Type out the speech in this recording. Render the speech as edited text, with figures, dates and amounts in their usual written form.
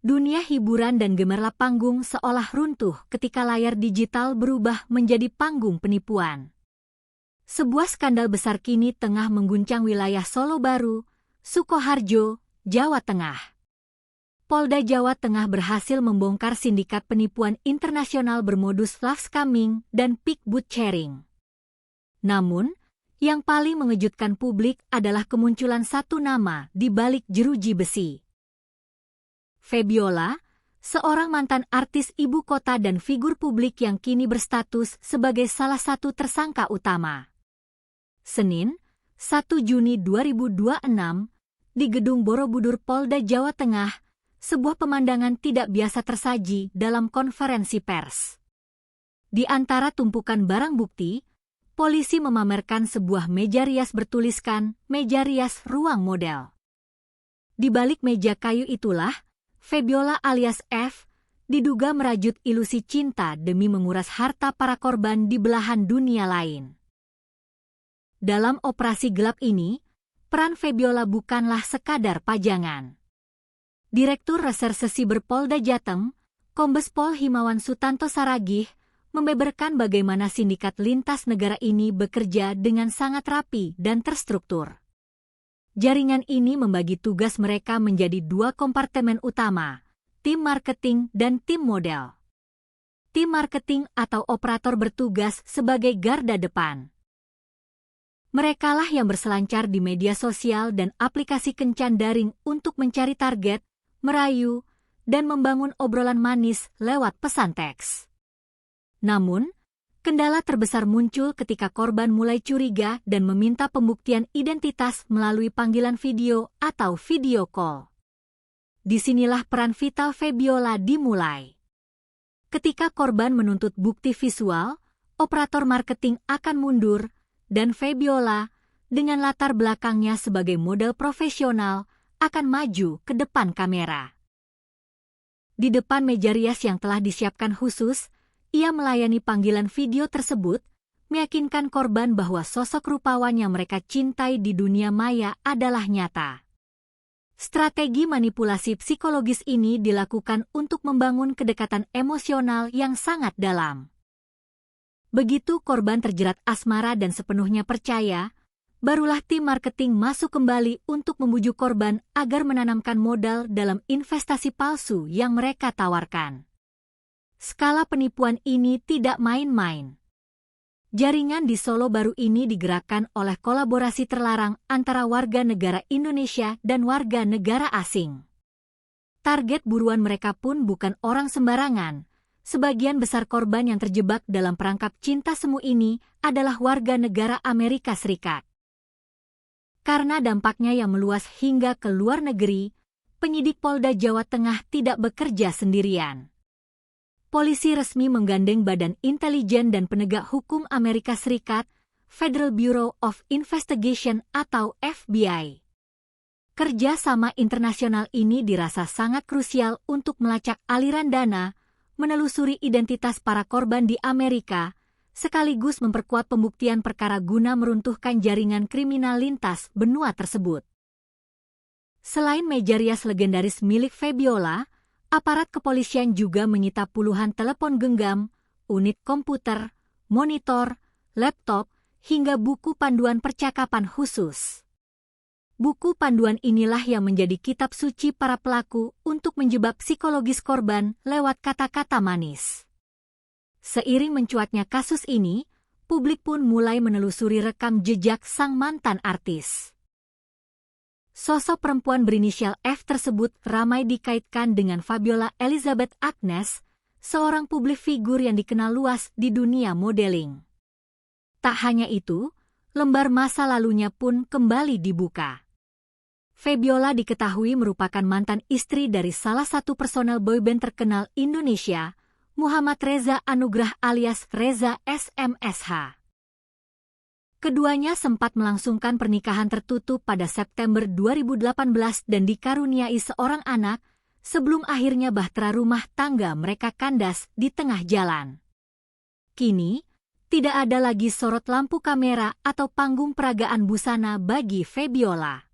Dunia hiburan dan gemerlap panggung seolah runtuh ketika layar digital berubah menjadi panggung penipuan. Sebuah skandal besar kini tengah mengguncang wilayah Solo Baru, Sukoharjo, Jawa Tengah. Polda Jawa Tengah berhasil membongkar sindikat penipuan internasional bermodus live scamming dan pick boot sharing. Namun, yang paling mengejutkan publik adalah kemunculan satu nama di balik jeruji besi. Febiola, seorang mantan artis ibu kota dan figur publik yang kini berstatus sebagai salah satu tersangka utama. Senin, 1 Juni 2026, di Gedung Borobudur Polda Jawa Tengah, sebuah pemandangan tidak biasa tersaji dalam konferensi pers. Di antara tumpukan barang bukti, polisi memamerkan sebuah meja rias bertuliskan "Meja Rias Ruang Model". Di balik meja kayu itulah, Febiola alias F diduga merajut ilusi cinta demi menguras harta para korban di belahan dunia lain. Dalam operasi gelap ini, peran Febiola bukanlah sekadar pajangan. Direktur Reserse Siber Polda Jateng, Kombes Pol Himawan Sutanto Saragih, membeberkan bagaimana sindikat lintas negara ini bekerja dengan sangat rapi dan terstruktur. Jaringan ini membagi tugas mereka menjadi dua kompartemen utama, tim marketing dan tim model. Tim marketing atau operator bertugas sebagai garda depan. Merekalah yang berselancar di media sosial dan aplikasi kencan daring untuk mencari target, merayu, dan membangun obrolan manis lewat pesan teks. Namun, kendala terbesar muncul ketika korban mulai curiga dan meminta pembuktian identitas melalui panggilan video atau video call. Disinilah peran vital Febiola dimulai. Ketika korban menuntut bukti visual, operator marketing akan mundur, dan Febiola, dengan latar belakangnya sebagai model profesional, akan maju ke depan kamera. Di depan meja rias yang telah disiapkan khusus, ia melayani panggilan video tersebut, meyakinkan korban bahwa sosok rupawan yang mereka cintai di dunia maya adalah nyata. Strategi manipulasi psikologis ini dilakukan untuk membangun kedekatan emosional yang sangat dalam. Begitu korban terjerat asmara dan sepenuhnya percaya, barulah tim marketing masuk kembali untuk membujuk korban agar menanamkan modal dalam investasi palsu yang mereka tawarkan. Skala penipuan ini tidak main-main. Jaringan di Solo Baru ini digerakkan oleh kolaborasi terlarang antara warga negara Indonesia dan warga negara asing. Target buruan mereka pun bukan orang sembarangan. Sebagian besar korban yang terjebak dalam perangkap cinta semu ini adalah warga negara Amerika Serikat. Karena dampaknya yang meluas hingga ke luar negeri, penyidik Polda Jawa Tengah tidak bekerja sendirian. Polisi resmi menggandeng Badan Intelijen dan Penegak Hukum Amerika Serikat, Federal Bureau of Investigation atau FBI. Kerjasama internasional ini dirasa sangat krusial untuk melacak aliran dana, menelusuri identitas para korban di Amerika, sekaligus memperkuat pembuktian perkara guna meruntuhkan jaringan kriminal lintas benua tersebut. Selain meja rias legendaris milik Febiola, aparat kepolisian juga menyita puluhan telepon genggam, unit komputer, monitor, laptop, hingga buku panduan percakapan khusus. Buku panduan inilah yang menjadi kitab suci para pelaku untuk menjebak psikologis korban lewat kata-kata manis. Seiring mencuatnya kasus ini, publik pun mulai menelusuri rekam jejak sang mantan artis. Sosok perempuan berinisial F tersebut ramai dikaitkan dengan Febiola Elizabeth Agnes, seorang publik figur yang dikenal luas di dunia modeling. Tak hanya itu, lembar masa lalunya pun kembali dibuka. Febiola diketahui merupakan mantan istri dari salah satu personel boyband terkenal Indonesia, Muhammad Reza Anugrah alias Reza SMSH. Keduanya sempat melangsungkan pernikahan tertutup pada September 2018 dan dikaruniai seorang anak, sebelum akhirnya bahtera rumah tangga mereka kandas di tengah jalan. Kini, tidak ada lagi sorot lampu kamera atau panggung peragaan busana bagi Febiola.